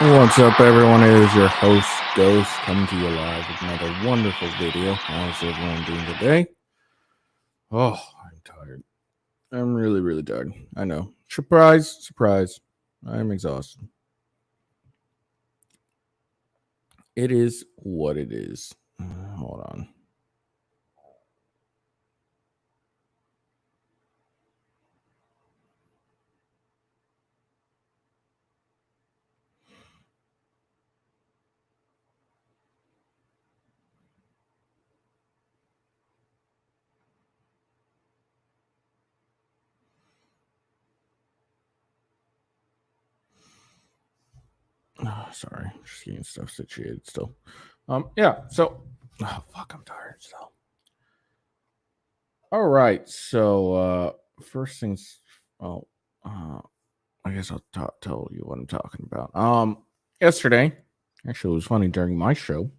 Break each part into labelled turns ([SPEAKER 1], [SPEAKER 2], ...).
[SPEAKER 1] What's up, everyone? It is your host, Ghost, coming to you live with another wonderful video. How's everyone doing today? Oh, I'm tired. I'm really, really tired. I know. Surprise, surprise. I'm exhausted. It is what it is. Hold on. Oh, sorry. Just getting stuff situated still. Yeah, so fuck, I'm tired still. All right, so first things I guess I'll tell you what I'm talking about. Yesterday, actually, it was funny during my show.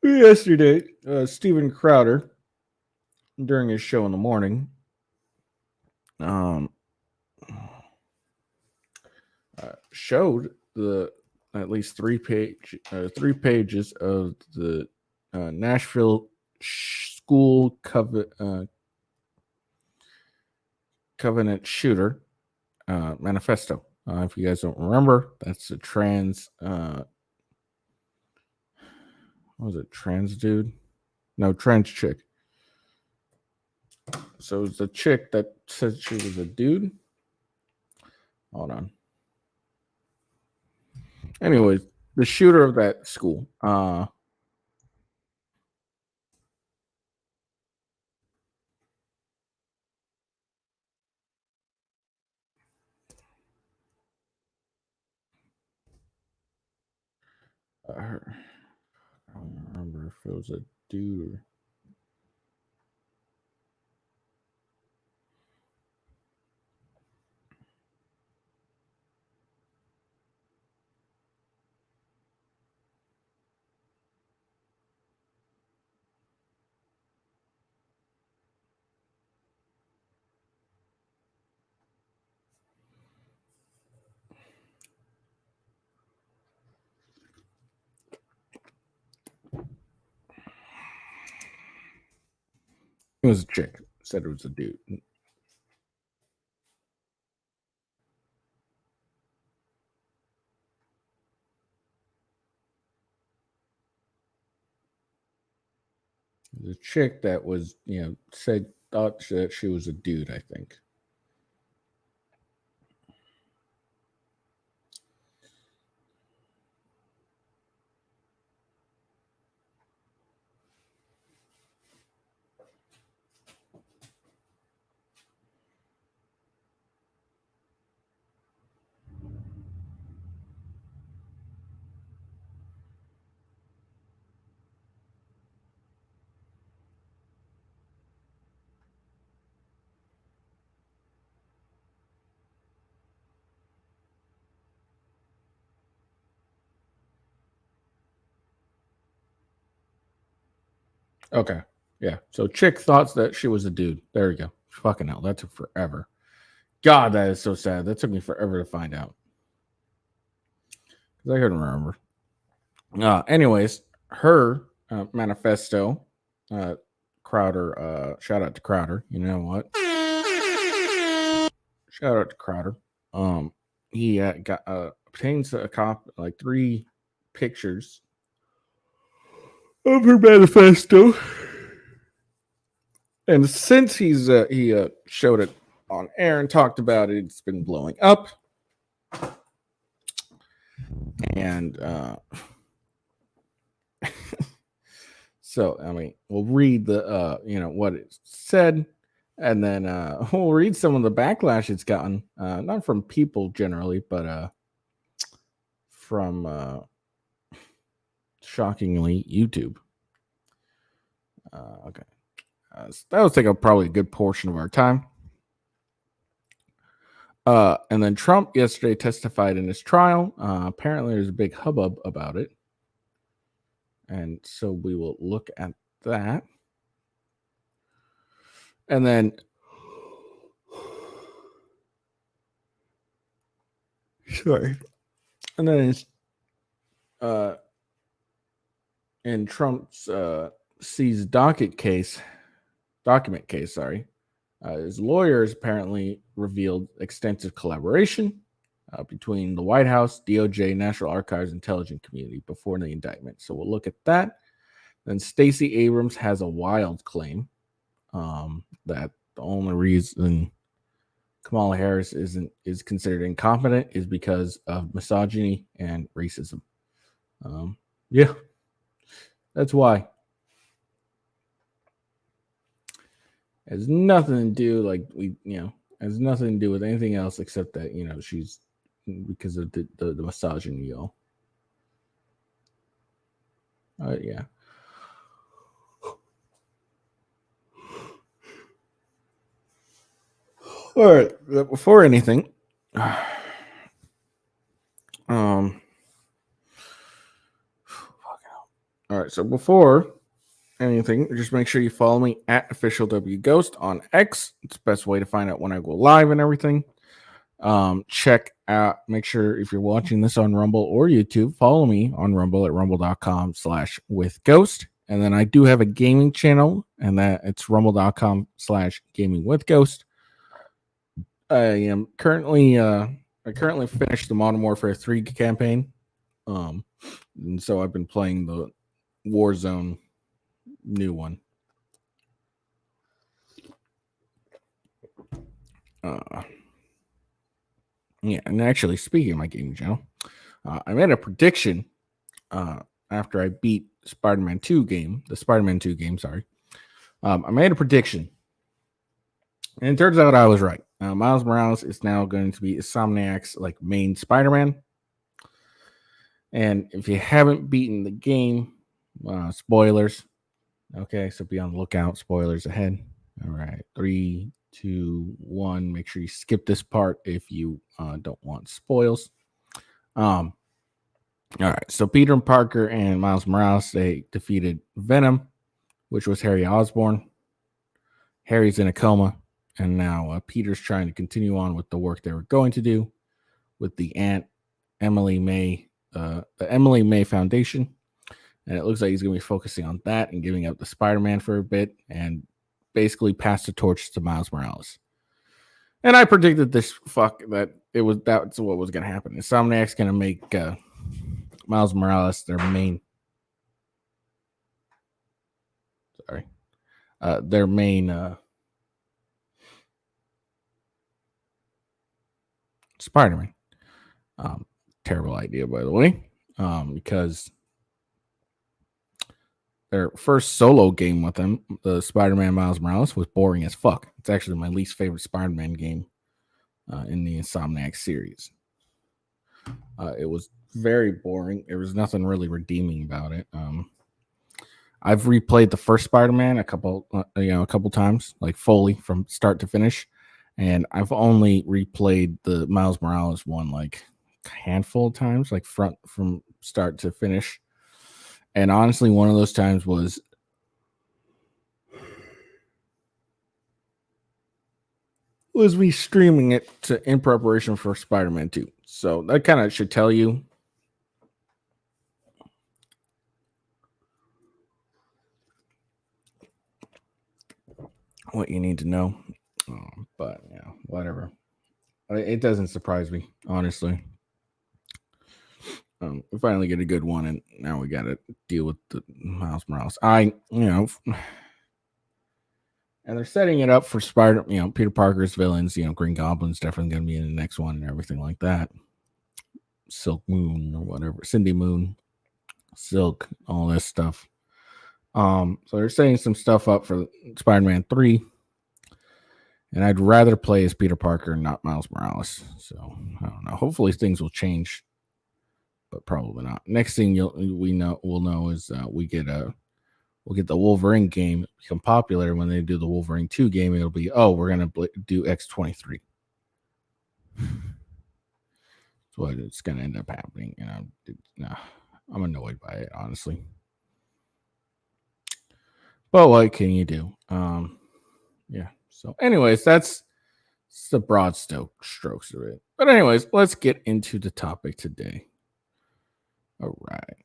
[SPEAKER 1] Yesterday, Steven Crowder, during his show in the morning, um, showed the at least three pages of the Nashville school covenant shooter manifesto. If you guys don't remember, that's a trans. What was it? Trans dude? No, trans chick. So it's a chick that said she was a dude. Hold on. Anyways, the shooter of that school. I don't remember if it was a dude or. It was a chick. Said it was a dude. The chick that was, thought that she was a dude, I think. Okay. Yeah. So chick thought that she was a dude. There we go. Fucking hell. That took forever. God, that is so sad. That took me forever to find out. Because I couldn't remember. Anyways, her manifesto, Crowder, shout out to Crowder. You know what? Shout out to Crowder. He got obtains a cop like 3 pictures of her manifesto, and since he showed it on air and talked about it, it's been blowing up, and so I mean, we'll read the what it said, and then we'll read some of the backlash it's gotten, not from people generally, but from shockingly YouTube. Okay, so that will take up probably a good portion of our time. And then Trump yesterday testified in his trial. Apparently, there's a big hubbub about it, and so we will look at that. And then Sorry. And then it's in Trump's seized document case, his lawyers apparently revealed extensive collaboration between the White House, DOJ, National Archives, intelligence community before the indictment. So we'll look at that. Then Stacey Abrams has a wild claim that the only reason Kamala Harris is considered incompetent is because of misogyny and racism. Yeah, that's why. It has nothing to do has nothing to do with anything else except that she's because of the misogyny, y'all. Yeah. All right. Before anything, all right. So before anything, just make sure you follow me at official W Ghost on X. It's the best way to find out when I go live and everything. Check out, make sure if you're watching this on Rumble or YouTube, follow me on Rumble at rumble.com/withghost. And then I do have a gaming channel, and that it's rumble.com/gamingwithghost. I currently finished the Modern Warfare 3 campaign. And so I've been playing the Warzone new one. Yeah, and actually, speaking of my gaming channel, I made a prediction after I beat the Spider-Man 2 game, sorry. I made a prediction, and it turns out I was right. Miles Morales is now going to be Insomniac's main Spider-Man. And if you haven't beaten the game, spoilers. Okay, so be on the lookout. Spoilers ahead. All right, 3, 2, 1. Make sure you skip this part if you don't want spoils. All right, so Peter Parker and Miles Morales, they defeated Venom, which was Harry Osborn. Harry's in a coma, and now Peter's trying to continue on with the work they were going to do with the Emily May Foundation. And it looks like he's going to be focusing on that and giving up the Spider-Man for a bit and basically pass the torch to Miles Morales. And I predicted that's what was going to happen. Insomniac's going to make Miles Morales their main Spider-Man. Terrible idea, by the way, because their first solo game with them, the Spider-Man Miles Morales, was boring as fuck. It's actually my least favorite Spider-Man game in the Insomniac series. It was very boring. There was nothing really redeeming about it. I've replayed the first Spider-Man a couple times, fully from start to finish, and I've only replayed the Miles Morales one a handful of times, from start to finish. And honestly, one of those times was me streaming it in preparation for Spider-Man 2. So that kind of should tell you what you need to know. But yeah, whatever. It doesn't surprise me, honestly. We finally get a good one, and now we got to deal with the Miles Morales. And they're setting it up for Peter Parker's villains. Green Goblin's definitely going to be in the next one and everything like that. Silk Moon or whatever, Cindy Moon, Silk, all this stuff. So they're setting some stuff up for Spider-Man 3. And I'd rather play as Peter Parker and not Miles Morales. So I don't know. Hopefully things will change, but probably not. Next thing we'll know is we'll get the Wolverine game become popular. When they do the Wolverine 2 game, it'll be we're gonna do X-23. That's what it's gonna end up happening. I'm annoyed by it, honestly. But what can you do? Yeah. So, anyways, that's It's the broad strokes of it. But anyways, let's get into the topic today. All right.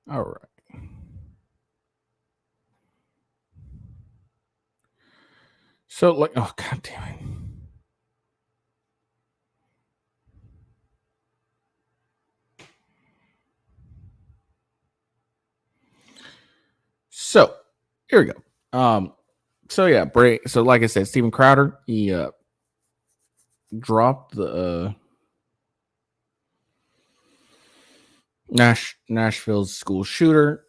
[SPEAKER 1] All right. So, like, oh, god damn it. So, here we go. So yeah, so like I said, Steven Crowder, he dropped the Nashville's school shooter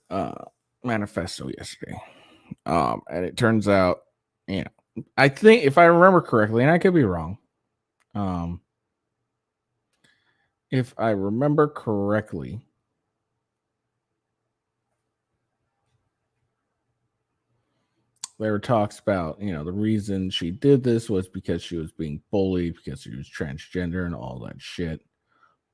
[SPEAKER 1] manifesto yesterday. And it turns out, you know, I think if I remember correctly, and I could be wrong, if I remember correctly, there were talks about, you know, the reason she did this was because she was being bullied because she was transgender and all that shit.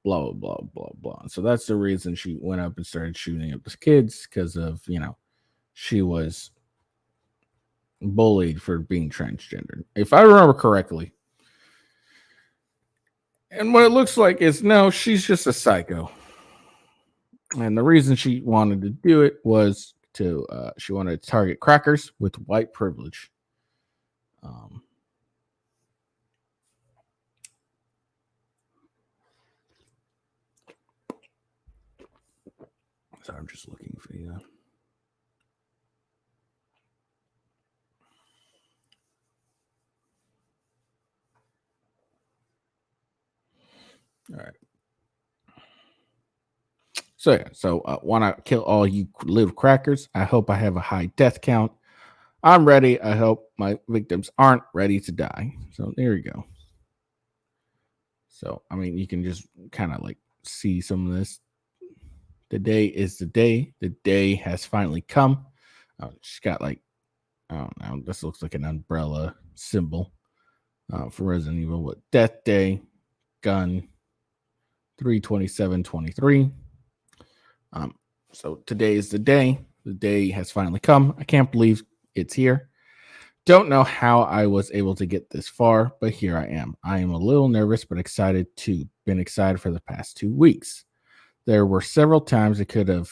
[SPEAKER 1] Blah blah blah blah blah. So that's the reason she went up and started shooting up the kids, because of, you know, she was bullied for being transgender, if I remember correctly. And what it looks like is, no, she's just a psycho. And the reason she wanted to do it was to she wanted to target crackers with white privilege. So I'm just looking for you. All right. So yeah, so want to kill all you little crackers. I hope I have a high death count. I'm ready. I hope my victims aren't ready to die. So there you go. So I mean, you can just kind of like see some of this. The day is the day. The day has finally come. She's got like, I don't know. This looks like an umbrella symbol for Resident Evil. What, Death Day, gun, 3/27/23. So today is the day. The day has finally come. I can't believe it's here. Don't know how I was able to get this far, but here I am. I am a little nervous, but excited too. Been excited for the past 2 weeks. There were several times it could have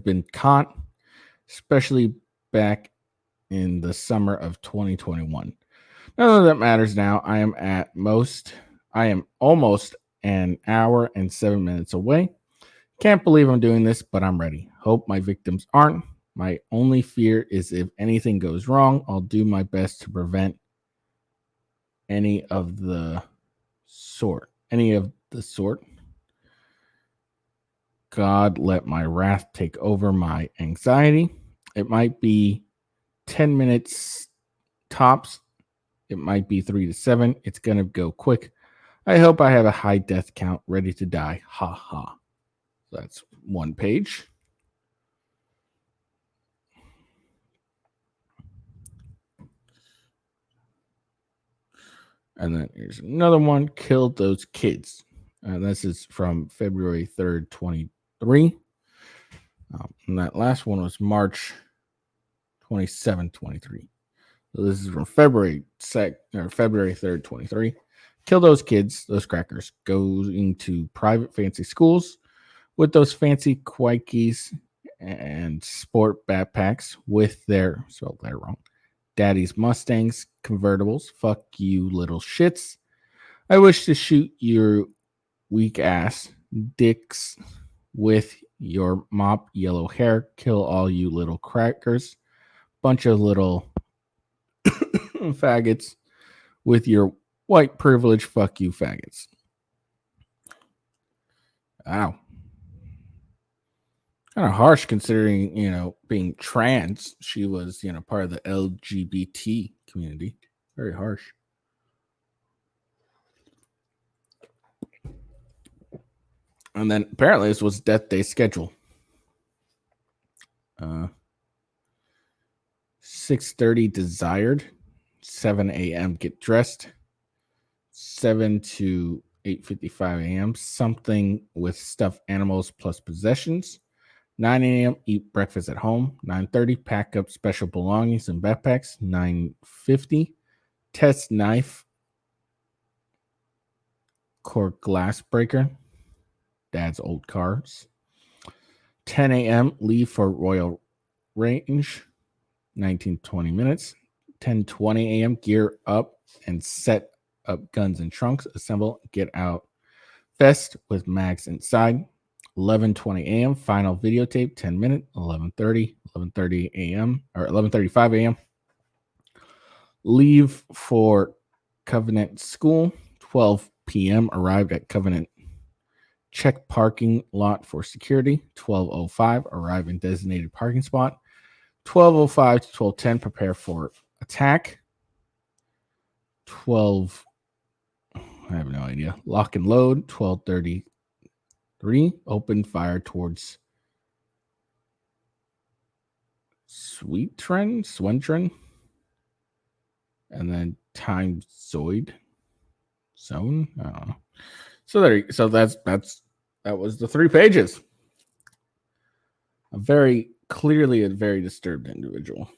[SPEAKER 1] been caught, especially back in the summer of 2021. None of that matters now. I am almost an hour and 7 minutes away. Can't believe I'm doing this, but I'm ready. Hope my victims aren't. My only fear is if anything goes wrong, I'll do my best to prevent any of the sort. God, let my wrath take over my anxiety. It might be 10 minutes tops. It might be 3 to 7. It's going to go quick. I hope I have a high death count ready to die. Ha ha. That's one page. And then here's another one. Killed those kids. And this is from February 3rd, 23. And that last one was March 27th, 23. So this is from February 3rd, 23. Kill those kids, those crackers, going to private fancy schools with those fancy quikeys and sport backpacks with their, spelled that wrong, daddy's Mustangs, convertibles. Fuck you, little shits. I wish to shoot your weak ass dicks with your mop yellow hair. Kill all you little crackers. Bunch of little faggots with your white privilege. Fuck you, faggots. Wow. Kind of harsh considering, you know, being trans. She was, you know, part of the LGBT community. Very harsh. And then apparently this was Death Day schedule. 6:30 desired. 7 a.m. get dressed. 7 to 8:55 a.m. something with stuffed animals plus possessions. 9 a.m. eat breakfast at home. 9:30 pack up special belongings and backpacks. 9:50 test knife cork glass breaker. Dad's old cars. 10 a.m. leave for Royal Range. 19-20 minutes. 10:20 a.m. gear up and set up guns and trunks. Assemble, get out vest with mags inside. 11:20 a.m. final videotape. 10 minutes. 11:30 a.m. or 11:35 a.m. leave for Covenant School. 12 p.m. arrived at Covenant. Check parking lot for security. 12:05 arrive in designated parking spot. 12:05 to 12:10 prepare for attack. 12 I have no idea. Lock and load. 12:33 open fire towards Swentren, and then time zone. I don't know. So that was the 3 pages. A very disturbed individual.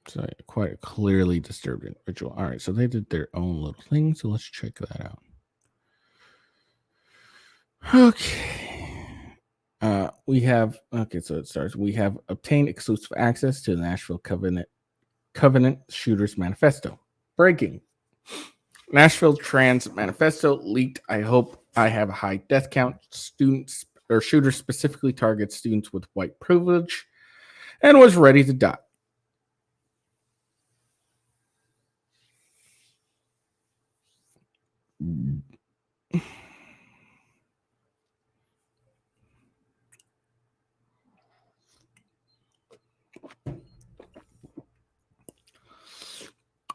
[SPEAKER 1] So quite a clearly disturbed individual. All right, so they did their own little thing. So let's check that out. Okay. So it starts. We have obtained exclusive access to the Nashville Covenant Shooters Manifesto. Breaking. Nashville Trans Manifesto leaked. I hope I have a high death count. Students or shooters specifically target students with white privilege and was ready to die.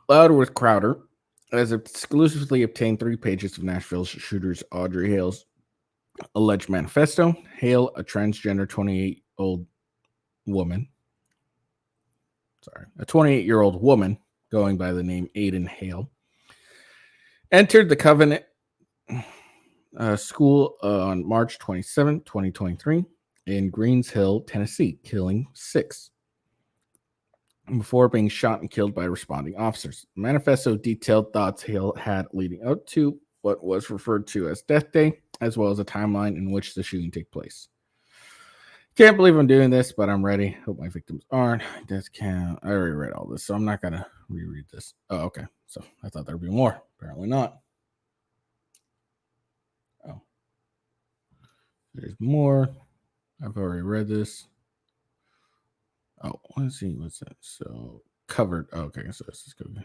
[SPEAKER 1] Louder with Crowder has exclusively obtained 3 pages of Nashville shooters Audrey Hale's alleged manifesto. Hale, a transgender 28-year-old woman. A 28-year-old woman going by the name Aiden Hale, entered the Covenant School on March 27, 2023 in Greens Hill, Tennessee, killing 6 before being shot and killed by responding officers. The manifesto detailed thoughts Hale had leading up to what was referred to as Death Day, as well as a timeline in which the shooting took place. Can't believe I'm doing this, but I'm ready. Hope my victims aren't. Death count. I already read all this, so I'm not going to reread this. Oh, okay. So I thought there'd be more. Apparently not. Oh. There's more. I've already read this. Oh, let's see. What's that? So covered. Oh, okay. So this is good.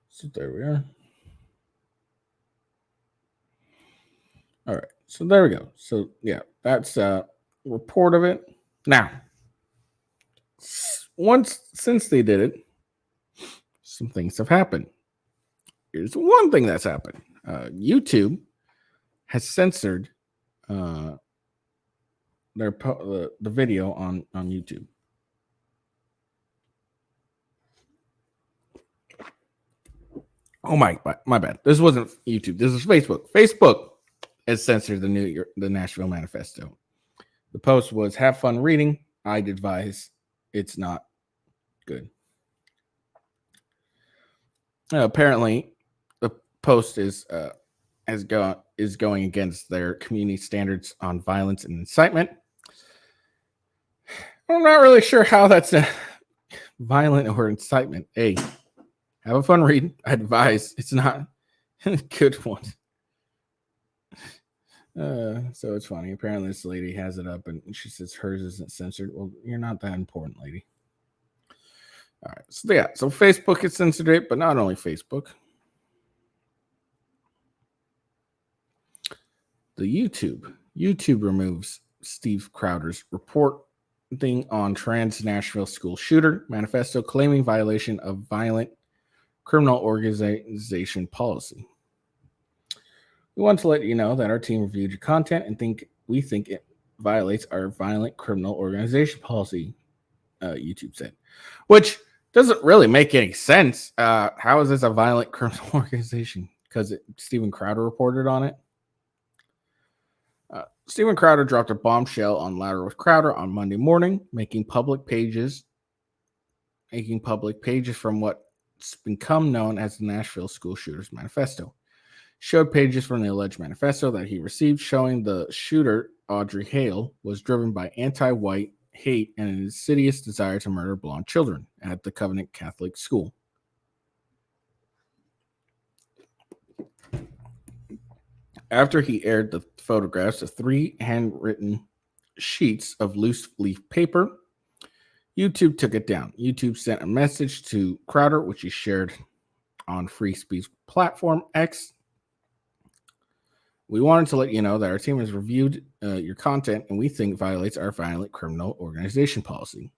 [SPEAKER 1] So there we are. All right. So there we go. So yeah, that's a report of it. Now, since they did it, some things have happened. Here's one thing that's happened. YouTube has censored the video on YouTube. Oh my bad. This wasn't YouTube. This is Facebook. Facebook has censored the Nashville Manifesto. The post was "Have fun reading. I'd advise it's not good." Apparently, the post is going against their community standards on violence and incitement. I'm not really sure how that's violent or incitement. Hey, have a fun read. I advise it's not a good one. So it's funny. Apparently, this lady has it up and she says hers isn't censored. Well, you're not that important, lady. All right. So yeah. So Facebook has censored it, but not only Facebook. The YouTube YouTube removes Steve Crowder's reporting on trans Nashville school shooter. Manifesto claiming violation of violent criminal organization policy. We want to let you know that our team reviewed your content and we think it violates our violent criminal organization policy, YouTube said, which doesn't really make any sense. How is this a violent criminal organization? Because Steven Crowder reported on it. Steven Crowder dropped a bombshell on Louder with Crowder on Monday morning, making public pages from what's become known as the Nashville School Shooters Manifesto. Showed pages from the alleged manifesto that he received showing the shooter, Audrey Hale, was driven by anti-white hate and an insidious desire to murder blonde children at the Covenant Catholic School. After he aired the photographs of 3 handwritten sheets of loose leaf paper, YouTube took it down. YouTube sent a message to Crowder, which he shared on free speech platform X. We wanted to let you know that our team has reviewed your content and we think violates our violent criminal organization policy.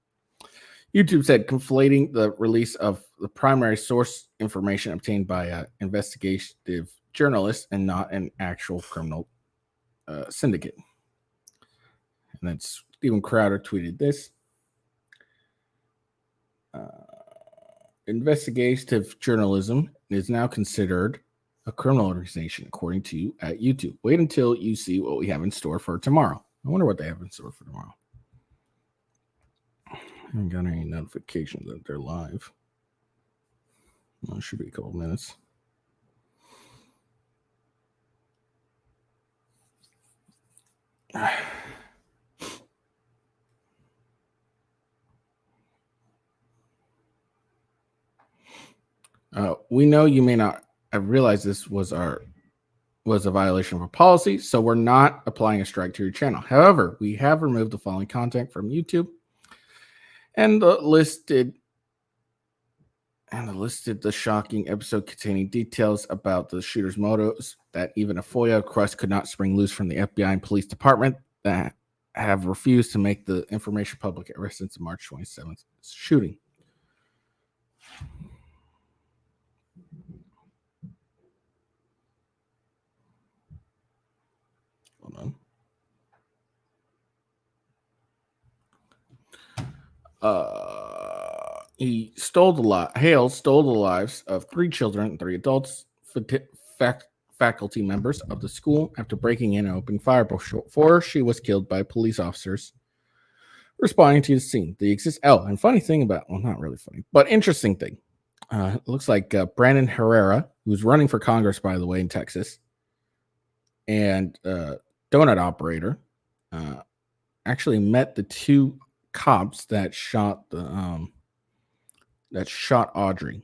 [SPEAKER 1] YouTube said conflating the release of the primary source information obtained by an investigative journalist and not an actual criminal syndicate. And then Steven Crowder tweeted this. Investigative journalism is now considered a criminal organization, according to you at YouTube. Wait until you see what we have in store for tomorrow. I wonder what they have in store for tomorrow. I haven't got any notifications that they're live. Well, it should be a couple minutes. We know you may not have realized this was a violation of our policy, so we're not applying a strike to your channel. However, we have removed the following content from YouTube and listed the shocking episode containing details about the shooter's motives that even a FOIA request could not spring loose from the FBI and police department that have refused to make the information public ever since the March 27th shooting. Hold on. Hale stole the lives of 3 children and 3 adults, faculty members of the school, after breaking in and opening fire before she was killed by police officers responding to the scene. And funny thing not really funny, but interesting thing. It looks like Brandon Herrera, who's running for Congress, by the way, in Texas, and donut operator, actually met the 2 cops that shot Audrey.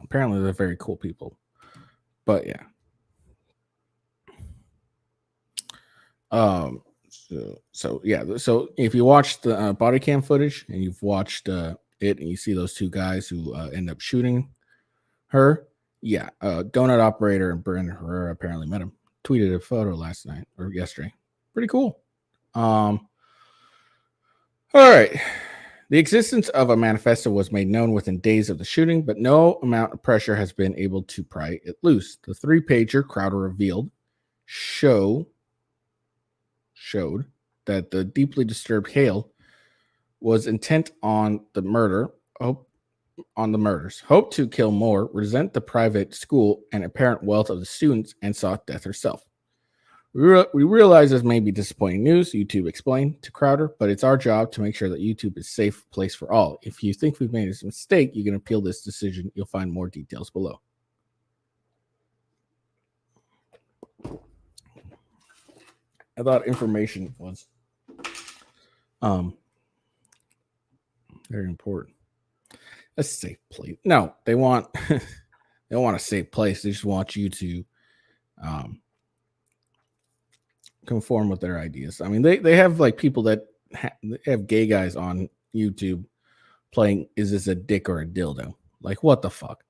[SPEAKER 1] Apparently, they're very cool people. But yeah. So if you watch the body cam footage and you've watched it and you see those 2 guys who end up shooting her, donut operator and Brandon Herrera apparently met him. Tweeted a photo last night or yesterday. Pretty cool. All right. The existence of a manifesto was made known within days of the shooting, but no amount of pressure has been able to pry it loose. The 3-pager Crowder revealed showed that the deeply disturbed Hale was intent on the murders, hoped to kill more, resent the private school and apparent wealth of the students, and sought death herself. We realize this may be disappointing news, YouTube explained to Crowder, but it's our job to make sure that YouTube is a safe place for all. If you think we've made a mistake, you can appeal this decision. You'll find more details below. I thought information was very important. A safe place. No, they want they want a safe place. They just want you to conform with their ideas. I mean, they have like people that have gay guys on YouTube playing "Is this a dick or a dildo?" Like, what the fuck?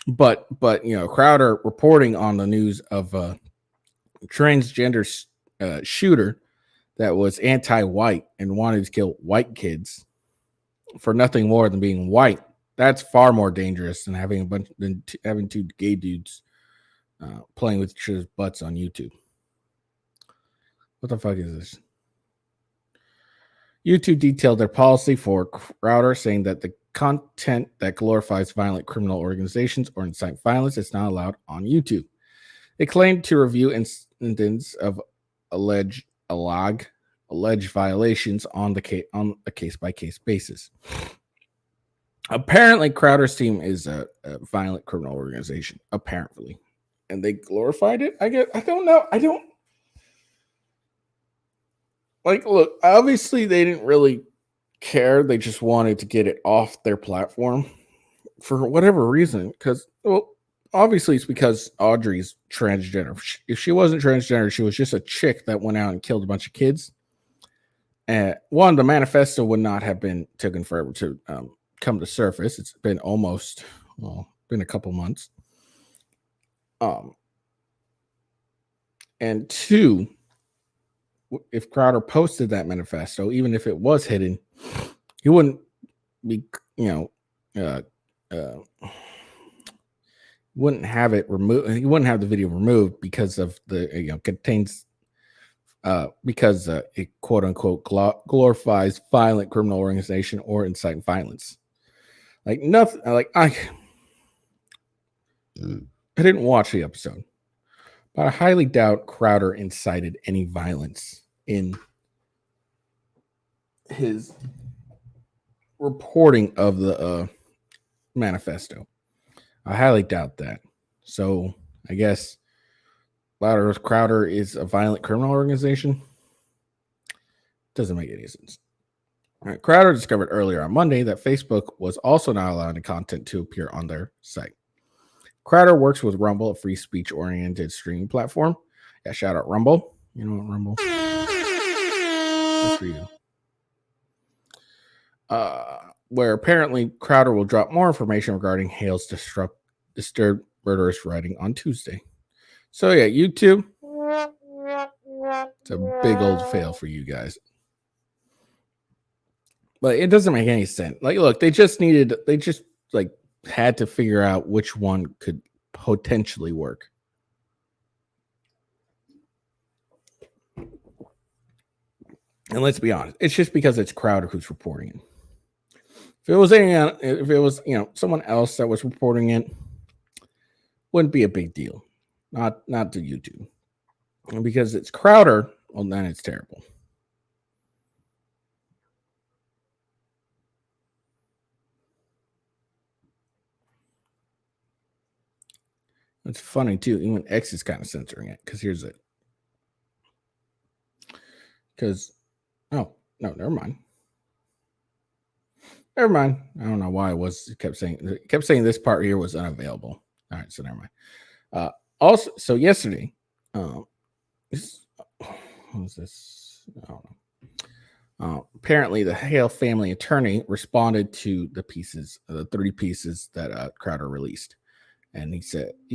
[SPEAKER 1] But Crowder reporting on the news of transgender shooter that was anti-white and wanted to kill white kids for nothing more than being white, that's far more dangerous than having having two gay dudes playing with each other's butts on YouTube. What the fuck is this? YouTube detailed their policy for Crowder, saying that the content that glorifies violent criminal organizations or incite violence is not allowed on YouTube. They claimed to review incidents of alleged violations on a case-by-case basis. Apparently, Crowder's team is a violent criminal organization. Apparently, and they glorified it. I don't know. I don't. Like, look, obviously they didn't really care. They just wanted to get it off their platform for whatever reason. Because, well, obviously it's because Audrey's transgender. If she wasn't transgender, she was just a chick that went out and killed a bunch of kids. And the manifesto would not have been taken forever to come to surface. It's been been a couple months. And two, if Crowder posted that manifesto, even if it was hidden, he wouldn't be, wouldn't have it removed. He wouldn't have the video removed because of the contains because it quote unquote glorifies violent criminal organization or incite violence. Like nothing. Like I didn't watch the episode, but I highly doubt Crowder incited any violence in his reporting of the manifesto. I highly doubt that. So I guess Crowder is a violent criminal organization. Doesn't make any sense. All right. Crowder discovered earlier on Monday that Facebook was also not allowing content to appear on their site. Crowder works with Rumble, a free speech-oriented streaming platform. Yeah, shout out Rumble. You know what, Rumble? That's for you. Where apparently Crowder will drop more information regarding Hale's disturbed murderous writing on Tuesday. So yeah, YouTube. It's a big old fail for you guys. But it doesn't make any sense. Like, look, they just had to figure out which one could potentially work. And let's be honest, it's just because it's Crowder who's reporting it. If it was someone else that was reporting it, wouldn't be a big deal. Not to YouTube. And because it's Crowder, well, then it's terrible. It's funny too. Even X is kind of censoring it because here's it. Because no, never mind. I don't know why it kept saying this part here was unavailable. All right, so never mind. Also, so yesterday, what was this? I don't know. Apparently, the Hale family attorney responded to the 30 pieces that Crowder released. And he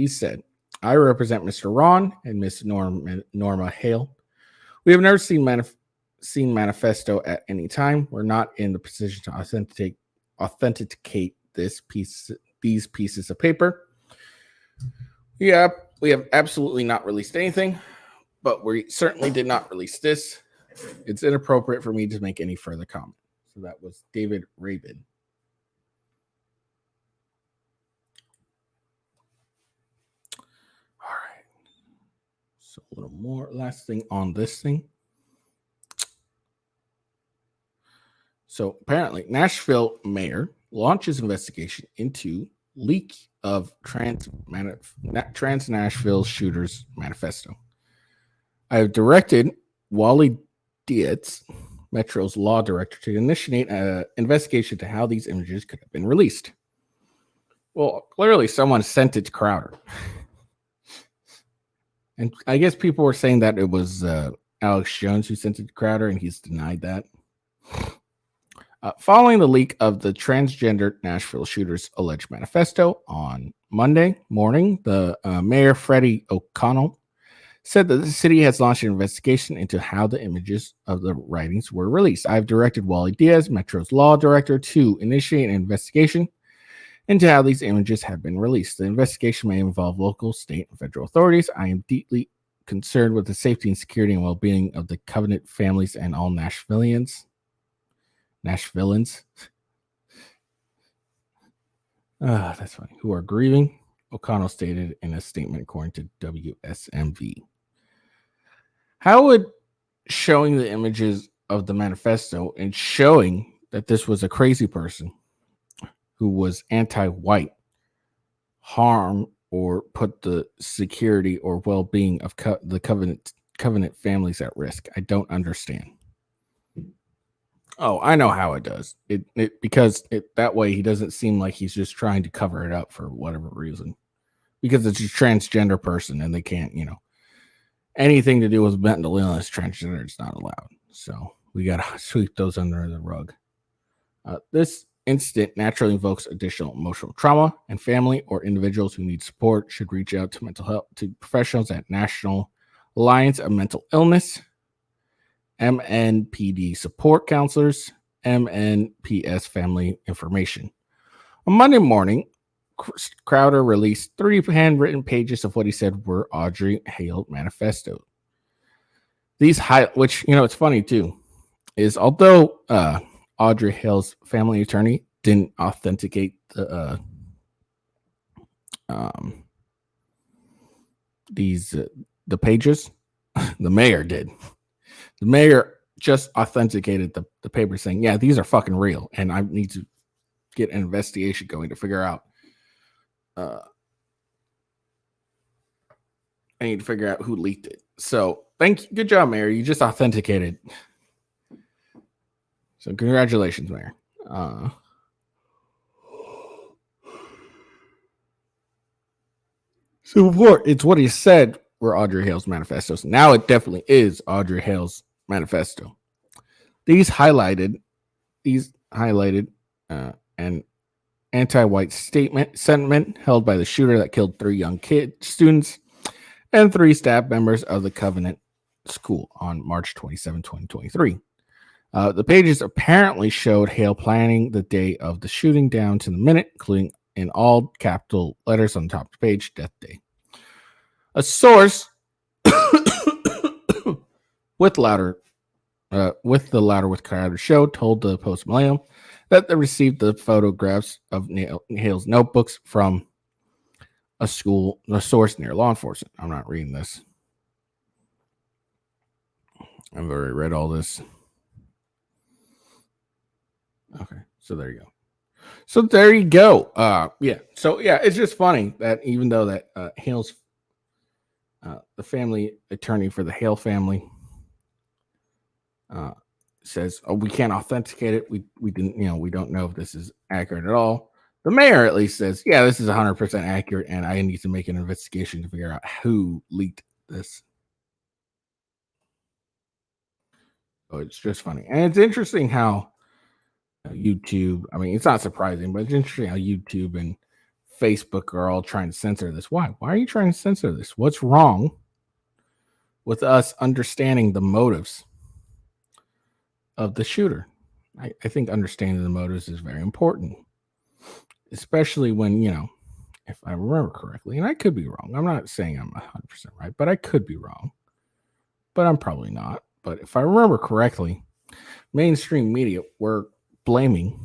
[SPEAKER 1] said, I represent Mr. Ron and Miss Norma Hale. We have never seen Manifesto at any time. We're not in the position to authenticate these pieces of paper. Yeah, we have absolutely not released anything, but we certainly did not release this. It's inappropriate for me to make any further comment. So that was David Rabin. All right. So a little more. Last thing on this thing. So apparently, Nashville mayor launches investigation into leak of Trans Nashville shooters manifesto. I have directed Wally Dietz, Metro's law director, to initiate an investigation to how these images could have been released. Well, clearly someone sent it to Crowder. And I guess people were saying that it was Alex Jones who sent it to Crowder, and he's denied that. Following the leak of the transgender Nashville shooters' alleged manifesto on Monday morning, the mayor, Freddie O'Connell, said that the city has launched an investigation into how the images of the writings were released. I've directed Wally Diaz, Metro's law director, to initiate an investigation into how these images have been released. The investigation may involve local, state, and federal authorities. I am deeply concerned with the safety and security and well-being of the Covenant families and all Nashvillians. That's funny. Who are grieving, O'Connell stated in a statement according to WSMV. How would showing the images of the manifesto and showing that this was a crazy person who was anti-white harm or put the security or well-being of the covenant families at risk? I don't understand. Oh, I know how it does. Because that way he doesn't seem like he's just trying to cover it up for whatever reason. Because it's a transgender person and they can't, anything to do with mental illness, transgender is not allowed. So we got to sweep those under the rug. This incident naturally invokes additional emotional trauma, and family or individuals who need support should reach out to mental health to professionals at National Alliance of Mental Illness, MNPD support counselors, MNPS family information. On Monday morning, Crowder released 3 handwritten pages of what he said were Audrey Hale manifesto. These which, it's funny too, is although Audrey Hale's family attorney didn't authenticate the pages, the mayor did. The mayor just authenticated the paper saying, yeah, these are fucking real. And I need to get an investigation going to figure out. I need to figure out who leaked it. So thank you. Good job, Mayor. You just authenticated. So congratulations, Mayor. So before, it's what he said were Audrey Hale's manifestos. Now it definitely is Audrey Hale's manifesto. These highlighted an anti-white sentiment held by the shooter that killed 3 young students and 3 staff members of the Covenant School on March 27, 2023. The pages apparently showed Hale planning the day of the shooting down to the minute, including in all capital letters on the top of the page, death day. A source with the Louder with Crowder show told the Post Millennium that they received the photographs of Hale's notebooks from a source near law enforcement. I'm not reading this. I've already read all this. Okay, so there you go. Yeah. So yeah, it's just funny that even though that Hale's the family attorney for the Hale family says, "Oh, we can't authenticate it. We didn't, we don't know if this is accurate at all." The mayor at least says, "Yeah, this is 100% accurate, and I need to make an investigation to figure out who leaked this." So it's just funny, and it's interesting how YouTube. I mean, it's not surprising, but it's interesting how YouTube and Facebook are all trying to censor this. Why? Why are you trying to censor this? What's wrong with us understanding the motives of the shooter? I think understanding the motives is very important, especially when, if I remember correctly, and I could be wrong. I'm not saying I'm 100% right, but I could be wrong, but I'm probably not. But if I remember correctly, mainstream media were blaming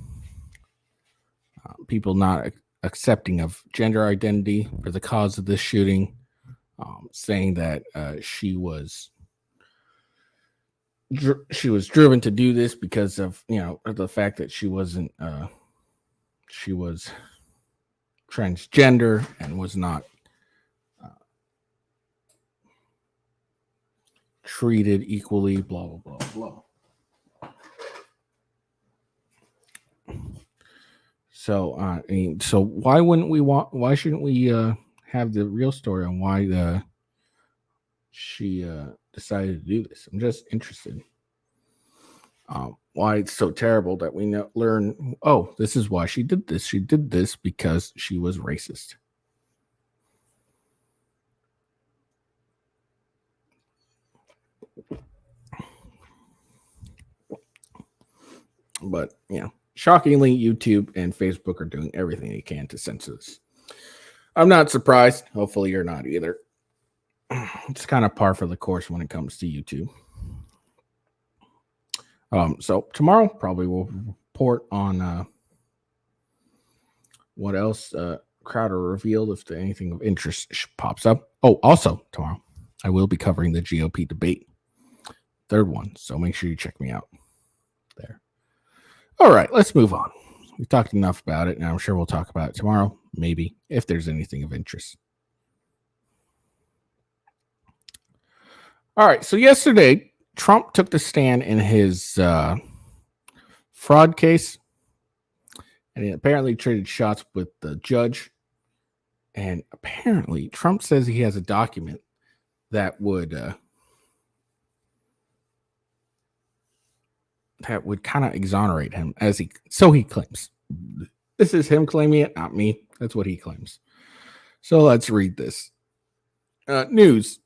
[SPEAKER 1] people not accepting of gender identity for the cause of this shooting, saying that she was driven to do this because of the fact that she was transgender and was not treated equally, blah blah blah blah. So so why shouldn't we have the real story on why she decided to do this? I'm just interested. Why it's so terrible that we learn, oh, this is why she did this. She did this because she was racist. But, shockingly, YouTube and Facebook are doing everything they can to censor this. I'm not surprised. Hopefully you're not either. It's kind of par for the course when it comes to YouTube. So tomorrow probably we'll report on what else Crowder revealed if anything of interest pops up. Oh, also tomorrow I will be covering the GOP debate, third one. So make sure you check me out there. All right, let's move on. We talked enough about it, and I'm sure we'll talk about it tomorrow, maybe, if there's anything of interest. All right, so yesterday, Trump took the stand in his fraud case, and he apparently traded shots with the judge. And apparently, Trump says he has a document that would kind of exonerate him, so he claims. This is him claiming it, not me. That's what he claims. So let's read this. News.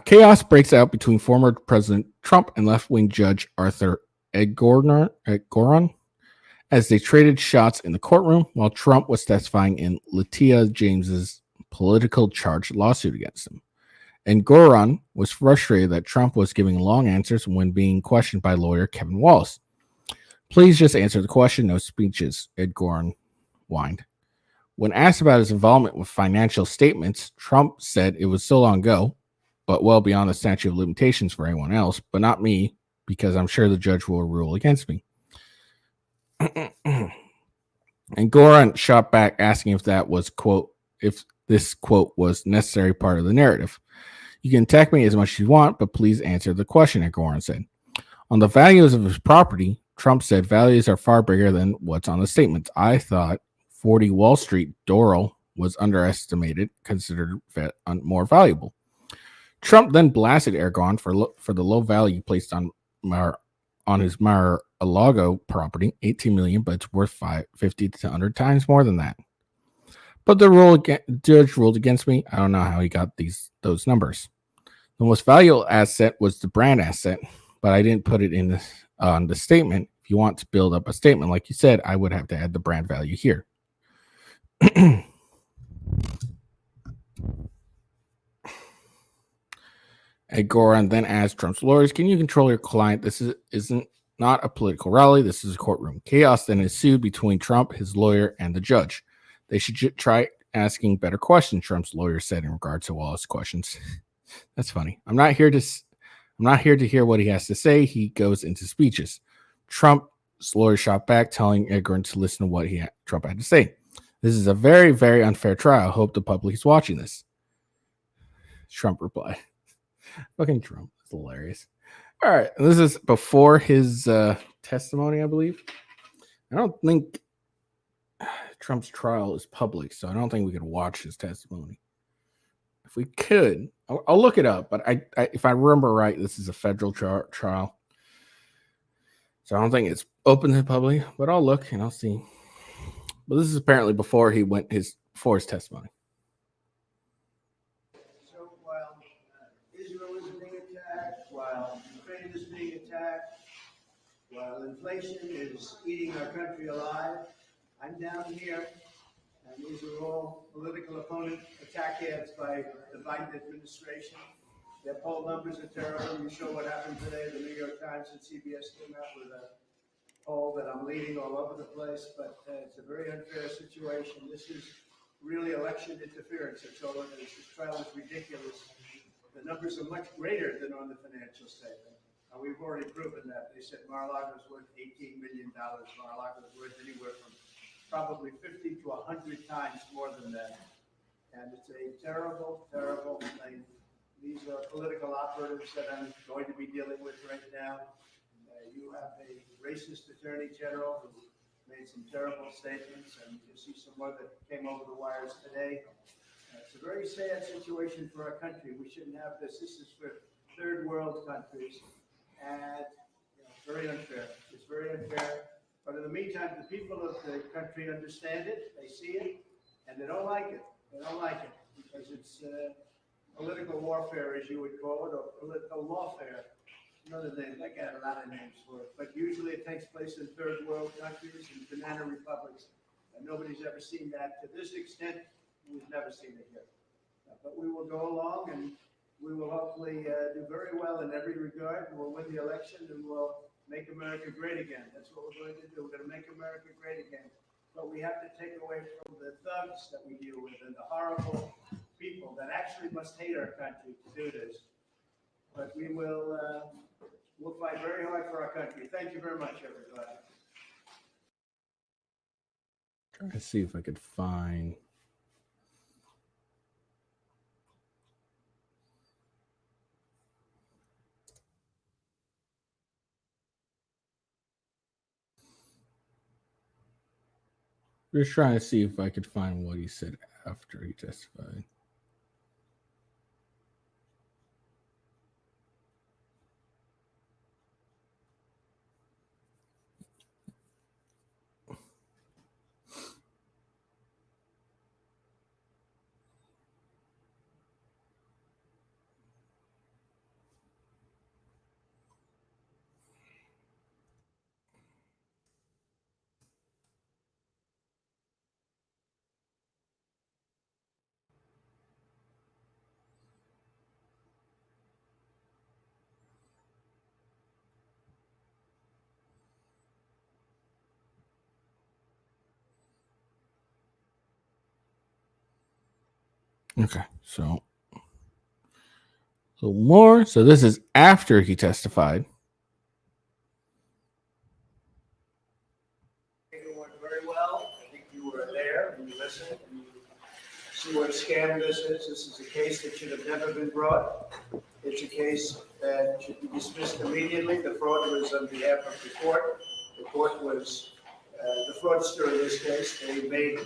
[SPEAKER 1] Chaos breaks out between former President Trump and left-wing judge Arthur Engoron as they traded shots in the courtroom while Trump was testifying in Letitia James's political charge lawsuit against him. Engoron was frustrated that Trump was giving long answers when being questioned by lawyer Kevin Wallace. Please just answer the question, no speeches, Engoron whined. When asked about his involvement with financial statements, Trump said it was so long ago, but well beyond the statute of limitations for anyone else, but not me, because I'm sure the judge will rule against me. And Goran shot back asking if that was, quote, if this, quote, was necessary part of the narrative. You can attack me as much as you want, but please answer the question, Goran said. On the values of his property, Trump said values are far bigger than what's on the statements. I thought 40 Wall Street Doral was underestimated, considered more valuable. Trump then blasted Erdogan for the low value placed on his Mar-a-Lago property, $18 million, but it's worth 50 to 100 times more than that. But the judge ruled against me. I don't know how he got those numbers. The most valuable asset was the brand asset, but I didn't put it in the statement. If you want to build up a statement, like you said, I would have to add the brand value here. Goran then asked Trump's lawyers, can you control your client? This isn't not a political rally. This is a courtroom. Chaos then ensued between Trump, his lawyer, and the judge. They should try asking better questions, Trump's lawyer said in regard to Wallace's questions. That's funny. I'm not here to hear what he has to say. He goes into speeches. Trump's lawyer shot back, telling Goran to listen to what Trump had to say. This is a very, very unfair trial. I hope the public is watching this. Trump replied. Fucking Trump. It's hilarious. All right. This is before his testimony, I believe. I don't think Trump's trial is public, so I don't think we could watch his testimony. If we could, I'll look it up. But if I remember right, this is a federal trial. So I don't think it's open to the public, but I'll look and I'll see. But this is apparently before his testimony.
[SPEAKER 2] So while Israel is being attacked, while Ukraine is being attacked, while inflation is eating our country alive, I'm down here, and these are all political opponent attack ads by the Biden administration. Their poll numbers are terrible. You show what happened today. The New York Times and CBS came out with a poll that I'm leading all over the place, but it's a very unfair situation. This is really election interference. It's all it is. This trial is ridiculous. The numbers are much greater than on the financial statement. And we've already proven that. They said Mar-a-Lago is worth $18 million. Mar-a-Lago is worth anywhere from probably 50 to 100 times more than that. And it's a terrible, terrible thing. These are political operatives that I'm going to be dealing with right now. You have a racist attorney general who made some terrible statements, and you'll see some more that came over the wires today. It's a very sad situation for our country. We shouldn't have this. This is for third world countries, and very unfair. It's very unfair. But in the meantime, the people of the country understand it. They see it, and they don't like it. They don't like it because it's political warfare, as you would call it, or political lawfare. another name. I got a lot of names for it, but usually it takes place in third world countries and banana republics. And nobody's ever seen that to this extent. We've never seen it here. But we will go along and we will hopefully do very well in every regard. We'll win the election and we'll make America great again. That's what we're going to do. We're going to make America great again. But we have to take away from the thugs that we deal with and the horrible people that actually must hate our country to do this. But we will we'll fight very hard for our country. Thank you very much, everybody.
[SPEAKER 1] Let's see if I could find. Just trying to see if I could find what he said after he testified. Okay, so more. So this is after he testified.
[SPEAKER 2] I think it went very well. I think you were there and you listened and you see what a scam this is. This is a case that should have never been brought. It's a case that should be dismissed immediately. The fraud was on behalf of the court. The court was the fraudster in this case. They made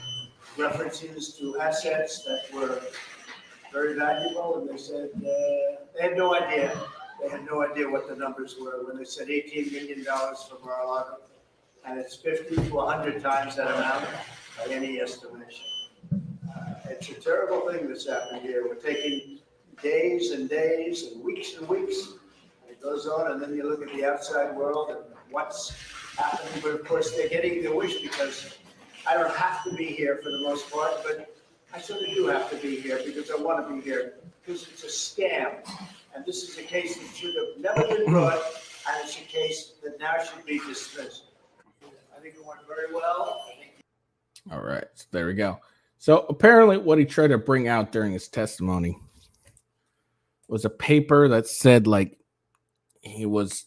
[SPEAKER 2] references to assets that were very valuable, and they said they had no idea. They had no idea what the numbers were when they said $18 million from Mar-a-Lago, and it's 50 to 100 times that amount by any estimation. It's a terrible thing that's happened here. We're taking days and days and weeks, and it goes on, and then you look at the outside world and what's happening. But of course, they're getting their wish because I don't have to be here for the most part, but I sort of do have to be here because I want to be here because it's a scam. And this is a case that should have never been brought, and it's a case that now should be dismissed. I think it went very well.
[SPEAKER 1] All right, so there we go. So apparently what he tried to bring out during his testimony was a paper that said like he was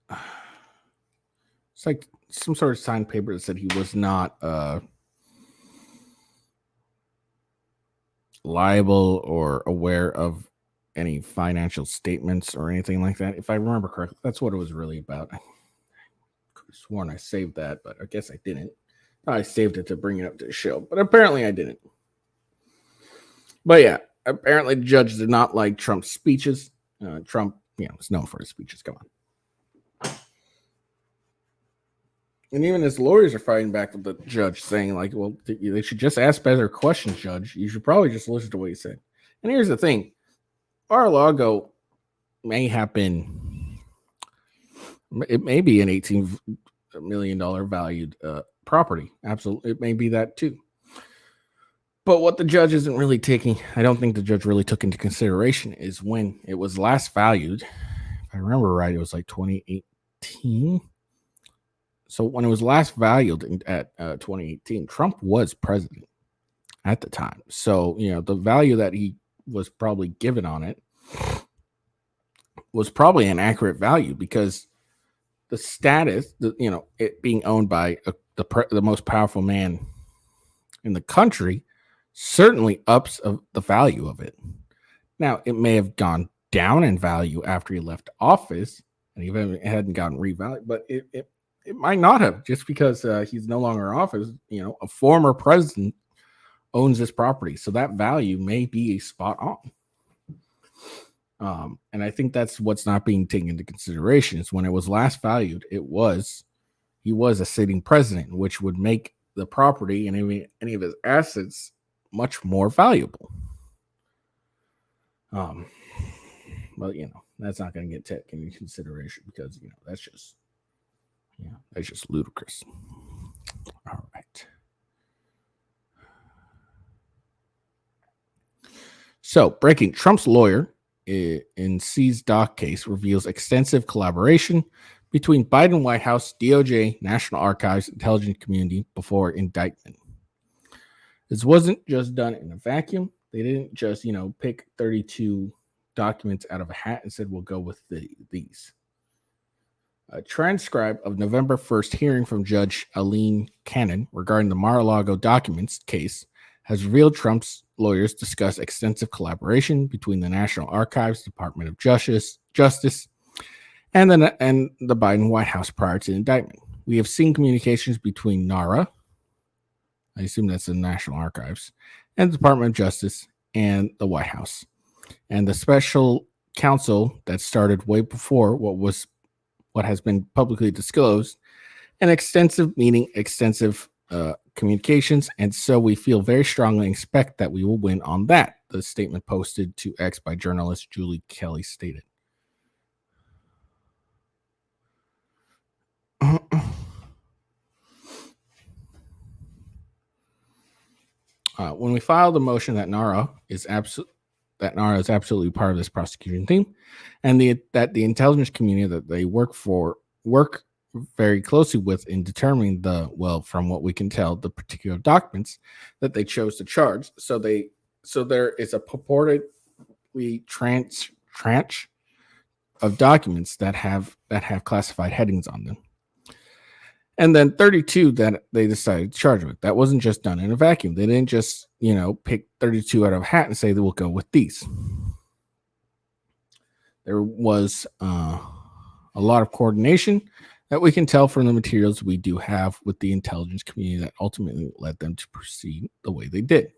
[SPEAKER 1] it's like some sort of signed paper that said he was not liable or aware of any financial statements or anything like that. If I remember correctly, that's what it was really about. I could have sworn I saved that, but I guess I didn't. I saved it to bring it up to the show, but apparently I didn't. But yeah, apparently the judge did not like Trump's speeches. Trump, is known for his speeches. Come on. And even his lawyers are fighting back with the judge, saying like, well, they should just ask better questions, Judge. You should probably just listen to what he said. And here's the thing. Mar-a-Lago may have been, it may be an $18 million valued property. Absolutely. It may be that too. But what the judge isn't really taking, I don't think the judge really took into consideration is when it was last valued. If I remember right, it was like 2018. So when it was last valued at 2018, Trump was president at the time. So, the value that he was probably given on it was probably an accurate value because the status, it being owned by the most powerful man in the country certainly ups the value of it. Now, it may have gone down in value after he left office and he hadn't gotten revalued, but it might not have, just because he's no longer in office. A former president owns this property, so that value may be spot on. And I think that's what's not being taken into consideration is when it was last valued, he was a sitting president, which would make the property and any of his assets much more valuable. But that's not going to get taken into consideration because that's just ludicrous. All right. So, breaking: Trump's lawyer in C's doc case reveals extensive collaboration between Biden White House, DOJ, National Archives, intelligence community before indictment. This wasn't just done in a vacuum. They didn't just, pick 32 documents out of a hat and said, we'll go with these. A transcript of November 1st hearing from Judge Aileen Cannon regarding the Mar-a-Lago documents case has revealed Trump's lawyers discuss extensive collaboration between the National Archives, Department of Justice, and the Biden White House prior to the indictment. We have seen communications between NARA, I assume that's the National Archives, and the Department of Justice and the White House, and the special counsel that started way before what has been publicly disclosed, and extensive communications, and so we feel very strongly and expect that we will win on that, the statement posted to X by journalist Julie Kelly stated. When we filed the motion that NARA is absolutely part of this prosecution team, and that the intelligence community that they work very closely with in determining from what we can tell, the particular documents that they chose to charge. So there is a purportedly tranche of documents that have classified headings on them. And then 32 that they decided to charge with. That wasn't just done in a vacuum. They didn't just, pick 32 out of a hat and say that we'll go with these. There was a lot of coordination that we can tell from the materials we do have with the intelligence community that ultimately led them to proceed the way they did.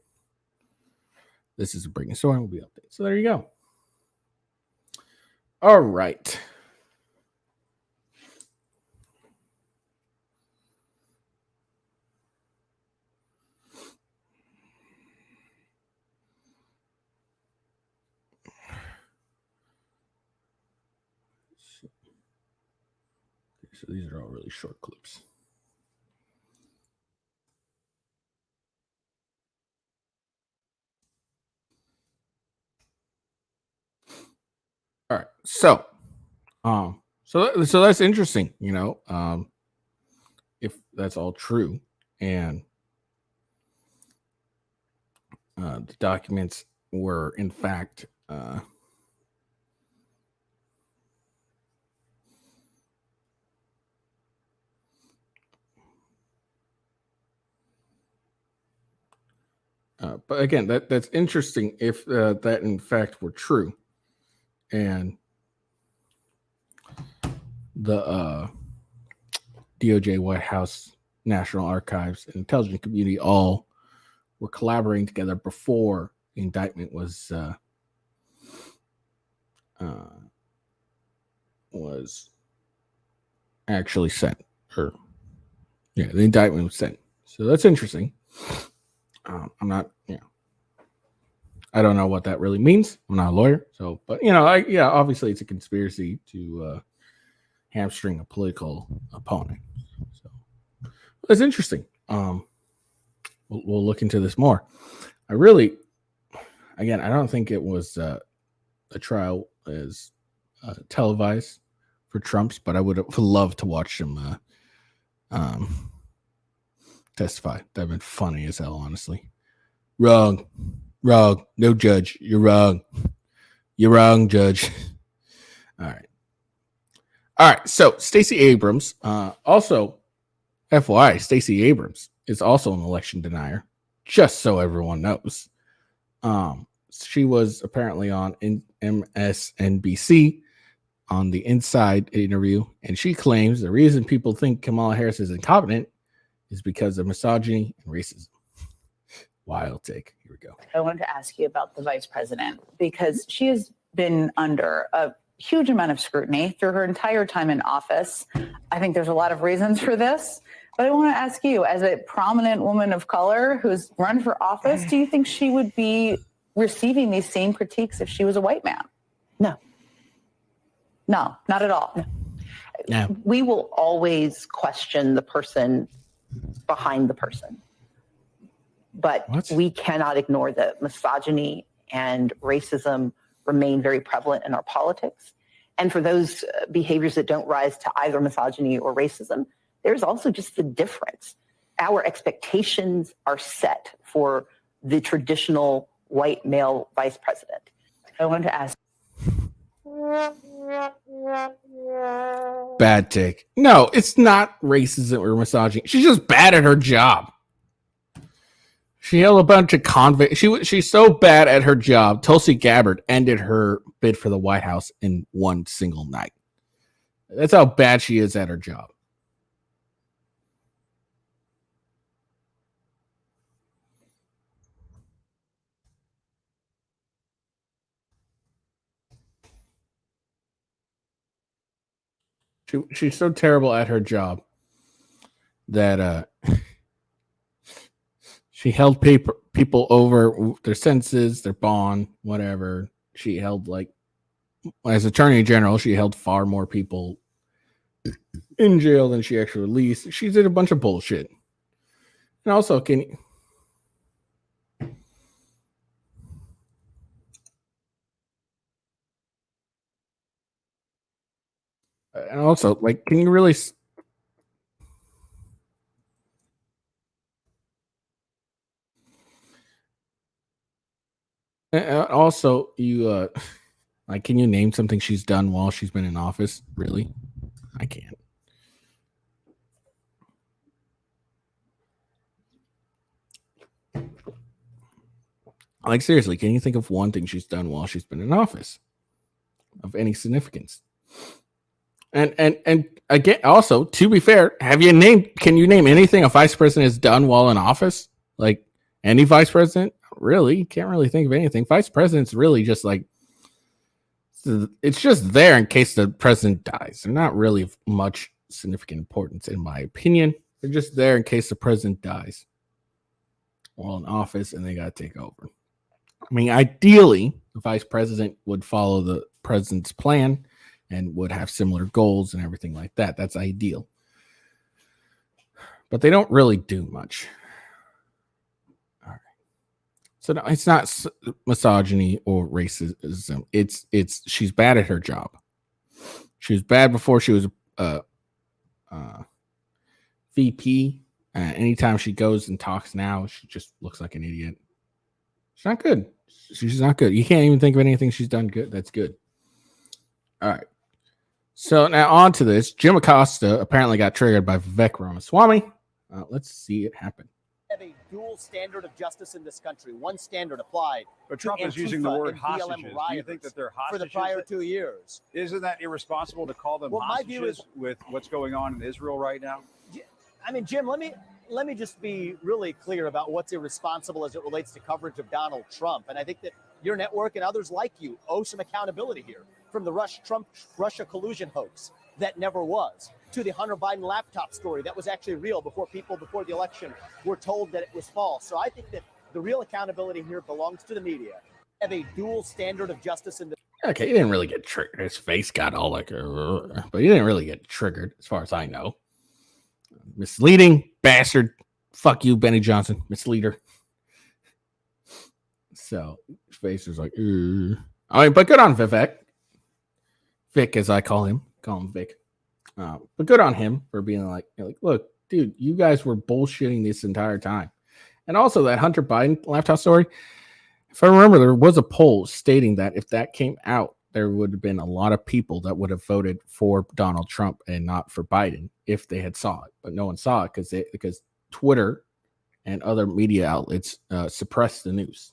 [SPEAKER 1] This is a breaking story. Will be updated. So there you go. All right. So these are all really short clips. All right. So that's interesting, if that's all true, and the documents were in fact but again, that's interesting if that in fact were true, and the DOJ, White House, National Archives, and intelligence community all were collaborating together before the indictment was actually sent, the indictment was sent. So that's interesting. I'm not, I don't know what that really means. I'm not a lawyer, so, but obviously it's a conspiracy to hamstring a political opponent. So it's interesting. We'll look into this more. I don't think it was a trial as televised for Trump's, but I would have loved to watch him testify. That'd been funny as hell, honestly. Wrong. No, judge, you're wrong. You're wrong, judge. All right. So Stacey Abrams, also, FYI, Stacey Abrams is also an election denier, just so everyone knows. She was apparently on MSNBC on the Inside interview, and she claims the reason people think Kamala Harris is incompetent is because of misogyny and racism. Wild take. Here we go.
[SPEAKER 3] I wanted to ask you about the vice president, because she has been under a huge amount of scrutiny through her entire time in office. I think there's a lot of reasons for this, but I want to ask you, as a prominent woman of color who's run for office, do you think she would be receiving these same critiques if she was a white man?
[SPEAKER 4] No.
[SPEAKER 3] No, not at all.
[SPEAKER 1] No.
[SPEAKER 4] We will always question the person behind the person. But we cannot ignore that misogyny and racism remain very prevalent in our politics. And for those behaviors that don't rise to either misogyny or racism, there's also just the difference. Our expectations are set for the traditional white male vice president. I wanted to ask.
[SPEAKER 1] Bad take. No, it's not racism or misogyny. She's just bad at her job. She held a bunch of convicts. She's so bad at her job. Tulsi Gabbard ended her bid for the White House in one single night. That's how bad she is at her job. She's so terrible at her job that she held people over their sentences, their bond, whatever. She held, like, as Attorney General, she held far more people in jail than she actually released. She did a bunch of bullshit. And also, like, can you really? Also, you like, can you name something she's done while she's been in office? Really? I can't. Like, seriously, can you think of one thing she's done while she's been in office of any significance? And again, also, to be fair, can you name anything a vice president has done while in office? Like, any vice president? Really? You can't really think of anything. Vice president's really just like, it's just there in case the president dies. They're not really of much significant importance, in my opinion. They're just there in case the president dies while in office and they got to take over. I mean, ideally, the vice president would follow the president's plan and would have similar goals and everything like that. That's ideal. But they don't really do much. All right. So no, it's not misogyny or racism. It's she's bad at her job. She was bad before she was VP. Anytime she goes and talks now, she just looks like an idiot. She's not good. She's not good. You can't even think of anything she's done good. That's good. All right. So now on to this. Jim Acosta apparently got triggered by Vivek Ramaswamy. Let's see it happen.
[SPEAKER 5] Have a dual standard of justice in this country. One standard applied.
[SPEAKER 2] But Trump is using the word hostages. Do you think that they're hostages
[SPEAKER 5] for the prior 2 years?
[SPEAKER 2] Isn't that irresponsible to call them hostages my view is, with what's going on in Israel right now?
[SPEAKER 5] I mean, Jim, let me just be really clear about what's irresponsible as it relates to coverage of Donald Trump. And I think that your network and others like you owe some accountability here. From the Trump-Russia collusion hoax that never was, to the Hunter Biden laptop story that was actually real before the election were told that it was false. So I think that the real accountability here belongs to the media. Have a dual standard of justice in the.
[SPEAKER 1] Okay, he didn't really get triggered. His face got all like, but he didn't really get triggered, as far as I know. Misleading bastard. Fuck you, Benny Johnson. Misleader. So his face is like, I mean, but good on Vivek. Vic, as I call him Vic. But good on him for being like, look, dude, you guys were bullshitting this entire time. And also that Hunter Biden laptop story. If I remember, there was a poll stating that if that came out, there would have been a lot of people that would have voted for Donald Trump and not for Biden if they had saw it. But no one saw it because Twitter and other media outlets suppressed the news.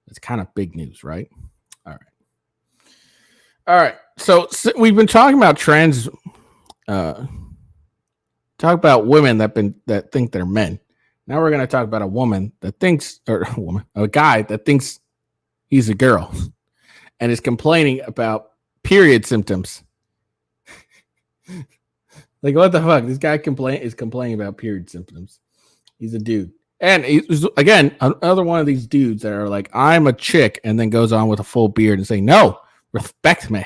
[SPEAKER 1] It's kind of big news, right? All right. So we've been talking about trans. Talk about women that think they're men. Now we're going to talk about a woman that thinks, or a guy that thinks he's a girl, and is complaining about period symptoms. Like, what the fuck? This guy is complaining about period symptoms. He's a dude. And he's, again, another one of these dudes that are like, I'm a chick, and then goes on with a full beard and saying, no, respect me.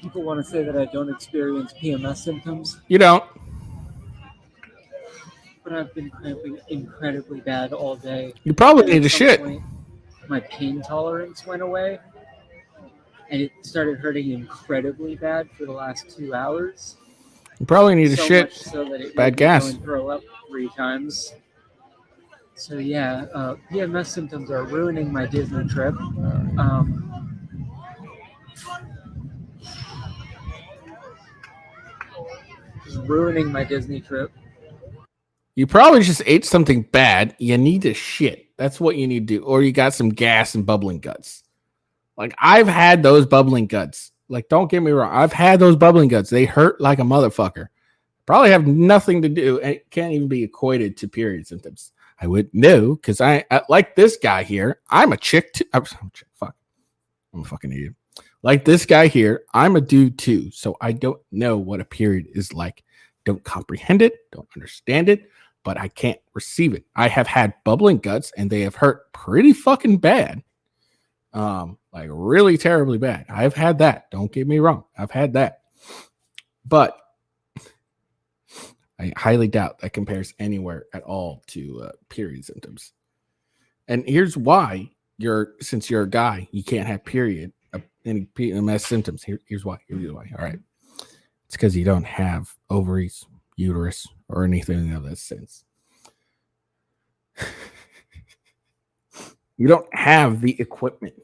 [SPEAKER 6] people want to say that I don't experience PMS symptoms.
[SPEAKER 1] You don't.
[SPEAKER 6] But I've been cramping incredibly bad all day.
[SPEAKER 1] You probably need
[SPEAKER 6] at
[SPEAKER 1] to
[SPEAKER 6] some
[SPEAKER 1] shit.
[SPEAKER 6] point, my pain tolerance went away, and it started hurting incredibly bad for the last 2 hours.
[SPEAKER 1] You probably need to
[SPEAKER 6] So
[SPEAKER 1] shit.
[SPEAKER 6] much so that it
[SPEAKER 1] Bad
[SPEAKER 6] made me
[SPEAKER 1] gas.
[SPEAKER 6] go and throw up 3 times. So yeah, PMS symptoms are ruining my Disney trip. Ruining my Disney trip.
[SPEAKER 1] You probably just ate something bad. You need to shit. That's what you need to do. Or you got some gas and bubbling guts. Like, I've had those bubbling guts. Like, don't get me wrong. I've had those bubbling guts. They hurt like a motherfucker. Probably have nothing to do. And it can't even be equated to period symptoms. I would know, because I like this guy here. I'm a chick too. I'm a fucking idiot. Like this guy here, I'm a dude too. So I don't know what a period is like. Don't comprehend it. Don't understand it. But I can't receive it. I have had bubbling guts and they have hurt pretty fucking bad. Like really terribly bad. I've had that. Don't get me wrong. I've had that. But I highly doubt that compares anywhere at all to period symptoms. And here's why since you're a guy, you can't have any PMS symptoms. Here's why. Here's why. All right. It's because you don't have ovaries, uterus, or anything of that sense. You don't have the equipment.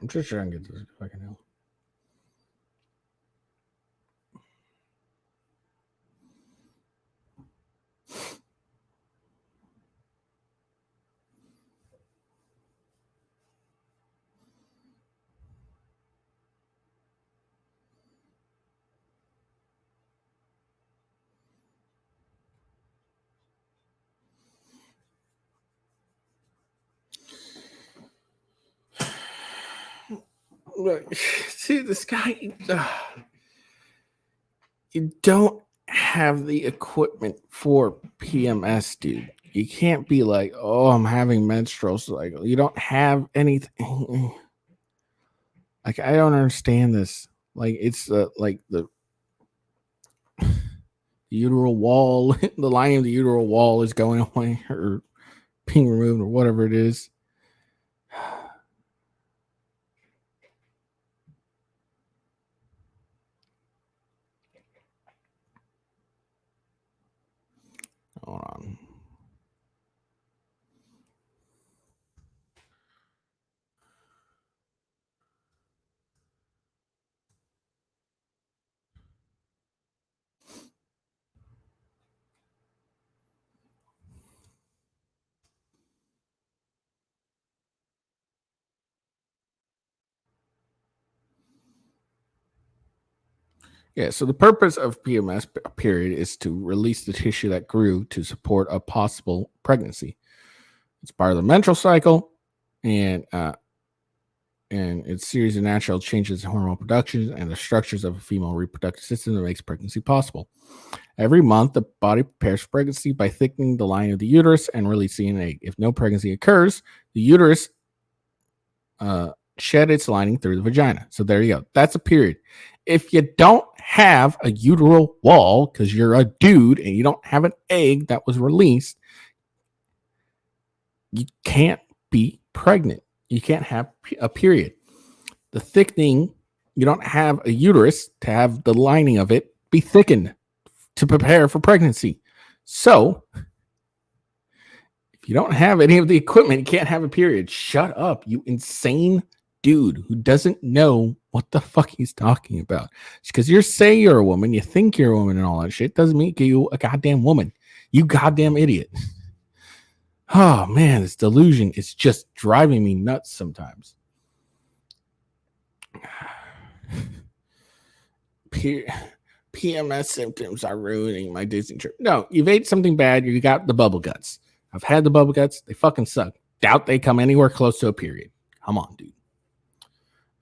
[SPEAKER 1] I'm just trying to get this if I can help. Look, see this guy. You don't have the equipment for PMS, dude. You can't be like, oh, I'm having menstrual cycle. You don't have anything. Like, I don't understand this. Like, it's like the uteral wall, the lining of the uteral wall is going away or being removed or whatever it is. Hold on. Yeah, so the purpose of PMS period is to release the tissue that grew to support a possible pregnancy. It's part of the menstrual cycle, and its series of natural changes in hormone production and the structures of a female reproductive system that makes pregnancy possible. Every month, the body prepares for pregnancy by thickening the lining of the uterus and releasing an egg. If no pregnancy occurs, the uterus shed its lining through the vagina. So there you go. That's a period. If you don't have a uteral wall because you're a dude and you don't have an egg that was released, you can't be pregnant. You can't have a period. The thickening, you don't have a uterus to have the lining of it be thickened to prepare for pregnancy. So if If you don't have any of the equipment, you can't have a period. Shut up, you insane dude who doesn't know what the fuck he's talking about. It's because you say you're a woman, you think you're a woman and all that shit doesn't make you a goddamn woman. You goddamn idiot. Oh man, this delusion is just driving me nuts sometimes. PMS symptoms are ruining my Disney trip. No, you've ate something bad. You got the bubble guts. I've had the bubble guts. They fucking suck. Doubt they come anywhere close to a period. Come on, dude.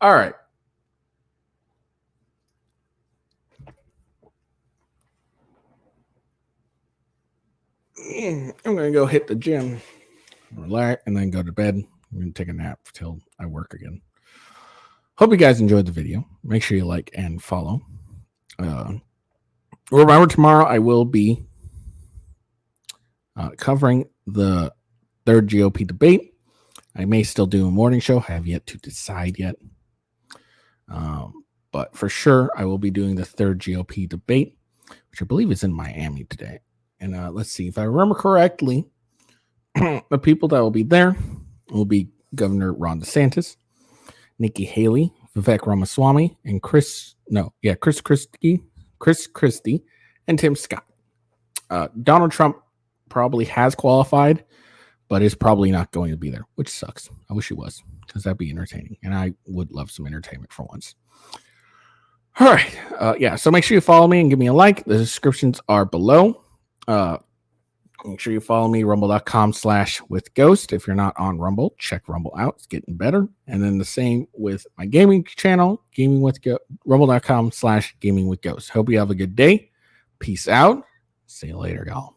[SPEAKER 1] All right. I'm going to go hit the gym, relax, and then go to bed. I'm going to take a nap till I work again. Hope you guys enjoyed the video. Make sure you like and follow. Remember, tomorrow I will be covering the third GOP debate. I may still do a morning show. I have yet to decide yet. But for sure, I will be doing the third GOP debate, which I believe is in Miami today. And let's see, if I remember correctly, the people that will be there will be Governor Ron DeSantis, Nikki Haley, Vivek Ramaswamy, and Chris Christie, and Tim Scott. Donald Trump probably has qualified, but is probably not going to be there, which sucks. I wish he was, because that'd be entertaining, and I would love some entertainment for once. All right. So make sure you follow me and give me a like. The descriptions are below. Make sure you follow me, rumble.com/withghost. If you're not on Rumble, check Rumble out. It's getting better. And then the same with my gaming channel, rumble.com/gamingwithghost. Hope you have a good day. Peace out. See you later, y'all.